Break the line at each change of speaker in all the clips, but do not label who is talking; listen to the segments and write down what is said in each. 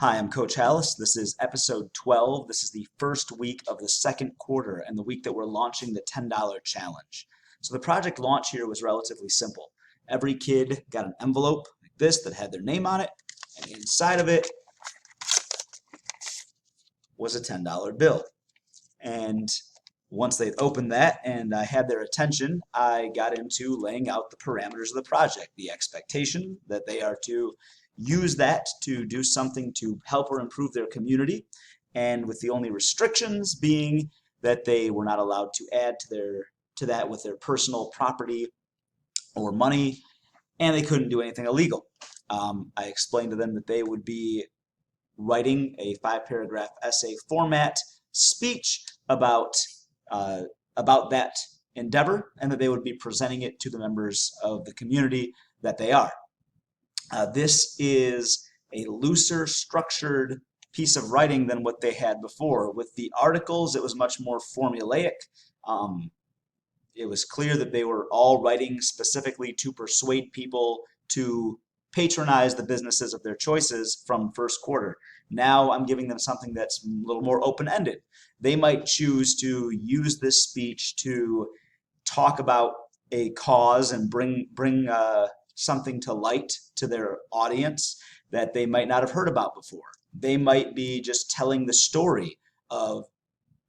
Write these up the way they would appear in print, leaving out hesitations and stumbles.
Hi, I'm Coach Hallis. This is episode 12. This is the first week of the second quarter and the week that we're launching the $10 challenge. So the project launch here was relatively simple. Every kid got an envelope like this that had their name on it, and inside of it was a $10 bill. And once they'd opened that and I had their attention, I got into laying out the parameters of the project, the expectation that they are to use that to do something to help or improve their community, and with the only restrictions being that they were not allowed to add to that with their personal property or money, and they couldn't do anything illegal. I explained to them that they would be writing a 5-paragraph essay format speech about that endeavor, and that they would be presenting it to the members of the community that they are. This is a looser structured piece of writing than what they had before. With the articles, it was much more formulaic. It was clear that they were all writing specifically to persuade people to patronize the businesses of their choices from first quarter. Now I'm giving them something that's a little more open-ended. They might choose to use this speech to talk about a cause and bring something to light to their audience that they might not have heard about before. They might be just telling the story of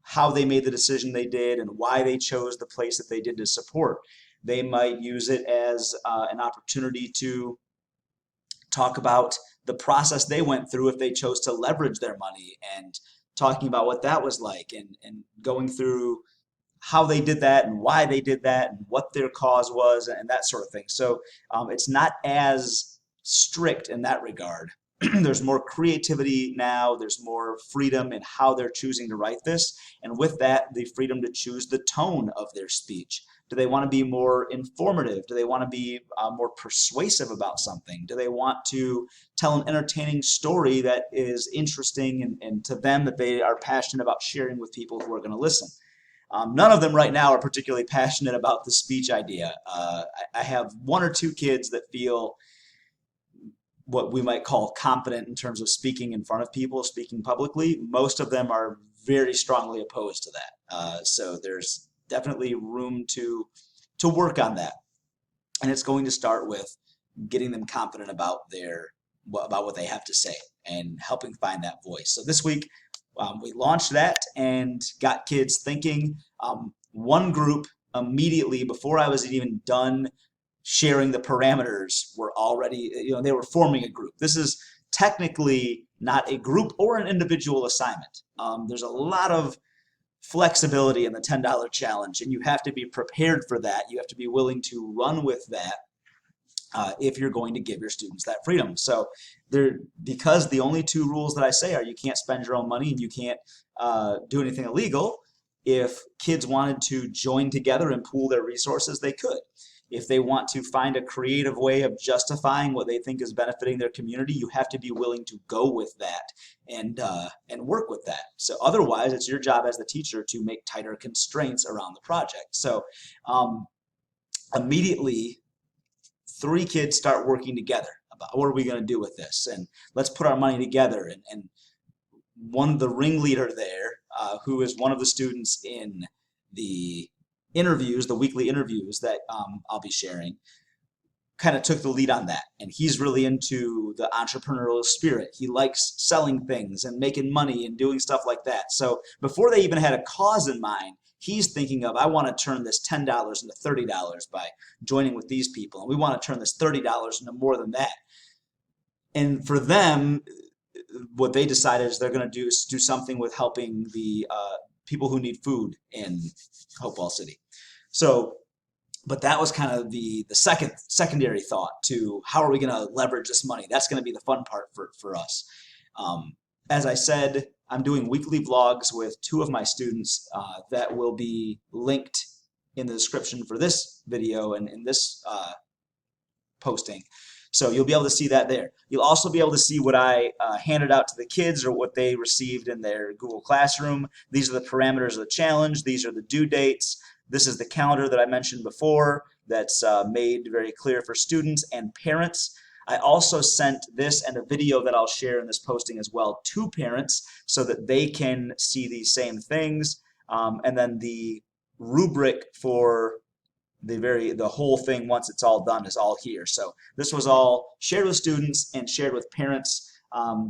how they made the decision they did and why they chose the place that they did to support. They might use it as an opportunity to talk about the process they went through if they chose to leverage their money, and talking about what that was like, and going through how they did that and why they did that and what their cause was and that sort of thing. So it's not as strict in that regard. There's more creativity now. There's more freedom in how they're choosing to write this. And with that, the freedom to choose the tone of their speech. Do they want to be more informative? Do they want to be more persuasive about something? Do they want to tell an entertaining story that is interesting and to them that they are passionate about sharing with people who are going to listen? None of them right now are particularly passionate about the speech idea. I have one or two kids that feel what we might call confident in terms of speaking in front of people, speaking publicly. Most of them are very strongly opposed to that. So there's definitely room to work on that. And it's going to start with getting them confident about what they have to say and helping find that voice. So this week, we launched that and got kids thinking. One group immediately, before I was even done sharing the parameters, were already, they were forming a group. This is technically not a group or an individual assignment. There's a lot of flexibility in the $10 challenge, and you have to be prepared for that. You have to be willing to run with that if you're going to give your students that freedom. So because the only two rules that I say are you can't spend your own money and you can't do anything illegal, if kids wanted to join together and pool their resources, they could. If they want to find a creative way of justifying what they think is benefiting their community, you have to be willing to go with that and work with that. So otherwise, it's your job as the teacher to make tighter constraints around the project. So immediately, 3 kids start working together about what are we going to do with this, and let's put our money together. And the ringleader there, who is one of the students in the interviews, the weekly interviews that I'll be sharing, kind of took the lead on that. And he's really into the entrepreneurial spirit. He likes selling things and making money and doing stuff like that. So before they even had a cause in mind, he's thinking of, I want to turn this $10 into $30 by joining with these people. And we want to turn this $30 into more than that. And for them, what they decided is they're going to do is do something with helping the people who need food in Hopewell City. So, but that was kind of the secondary thought to how are we going to leverage this money. That's going to be the fun part for us. As I said, I'm doing weekly vlogs with 2 of my students that will be linked in the description for this video and in this posting. So you'll be able to see that there. You'll also be able to see what I handed out to the kids or what they received in their Google Classroom. These are the parameters of the challenge. These are the due dates. This is the calendar that I mentioned before that's made very clear for students and parents. I also sent this and a video that I'll share in this posting as well to parents so that they can see these same things. And then the rubric for the whole thing once it's all done is all here. So this was all shared with students and shared with parents.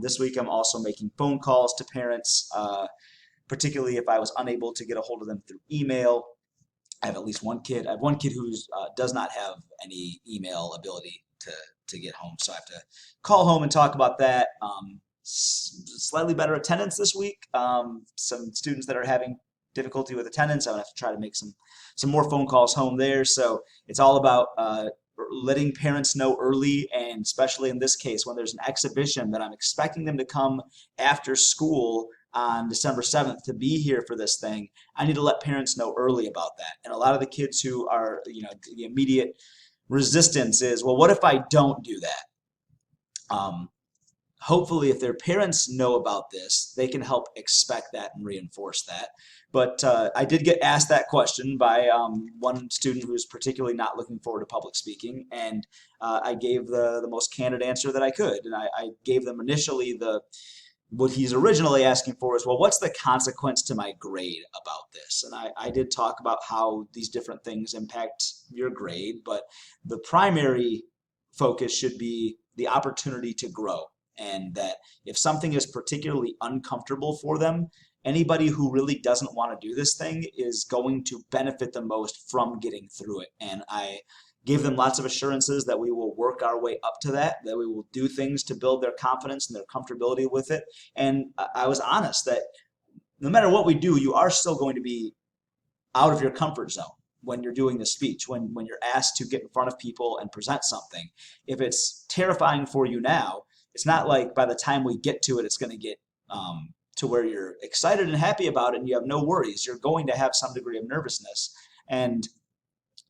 This week I'm also making phone calls to parents, particularly if I was unable to get a hold of them through email. I have at least one kid. I have one kid who does not have any email ability to get home, so I have to call home and talk about that. Slightly better attendance this week. Some students that are having difficulty with attendance, I'm gonna have to try to make some more phone calls home there. So it's all about letting parents know early, and especially in this case when there's an exhibition that I'm expecting them to come after school on December 7th to be here for this thing. I need to let parents know early about that. And a lot of the kids who are, the immediate resistance is, well, what if I don't do that? Hopefully, if their parents know about this, they can help expect that and reinforce that. But I did get asked that question by one student who was particularly not looking forward to public speaking, and I gave the most candid answer that I could. And I gave them initially what he's originally asking for is, well, what's the consequence to my grade about this? And I did talk about how these different things impact your grade, but the primary focus should be the opportunity to grow. And that if something is particularly uncomfortable for them, anybody who really doesn't want to do this thing is going to benefit the most from getting through it. And I gave them lots of assurances that we will work our way up to that we will do things to build their confidence and their comfortability with it. And I was honest that no matter what we do, you are still going to be out of your comfort zone when you're doing the speech, when you're asked to get in front of people and present something. If it's terrifying for you now, it's not like by the time we get to it, it's going to get to where you're excited and happy about it and you have no worries. You're going to have some degree of nervousness, and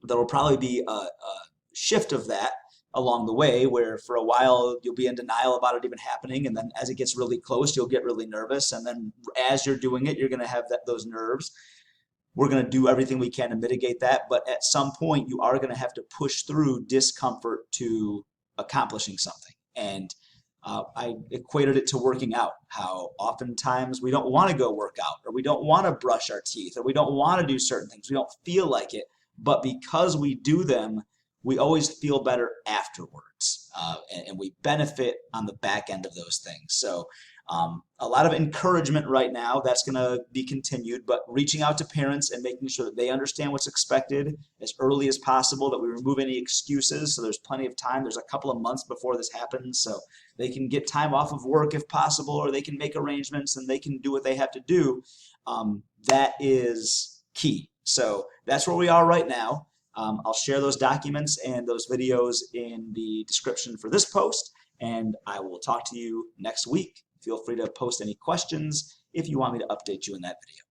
there will probably be a shift of that along the way, where for a while you'll be in denial about it even happening, and then as it gets really close, you'll get really nervous, and then as you're doing it, you're going to have those nerves. We're going to do everything we can to mitigate that, but at some point you are going to have to push through discomfort to accomplishing something. And I equated it to working out, how oftentimes we don't want to go work out, or we don't want to brush our teeth, or we don't want to do certain things. We don't feel like it, but because we do them, we always feel better afterwards, and we benefit on the back end of those things. So a lot of encouragement right now, that's going to be continued, but reaching out to parents and making sure that they understand what's expected as early as possible, that we remove any excuses, so there's plenty of time. There's a couple of months before this happens, so they can get time off of work if possible, or they can make arrangements and they can do what they have to do. That is key. So that's where we are right now. I'll share those documents and those videos in the description for this post, and I will talk to you next week. Feel free to post any questions if you want me to update you in that video.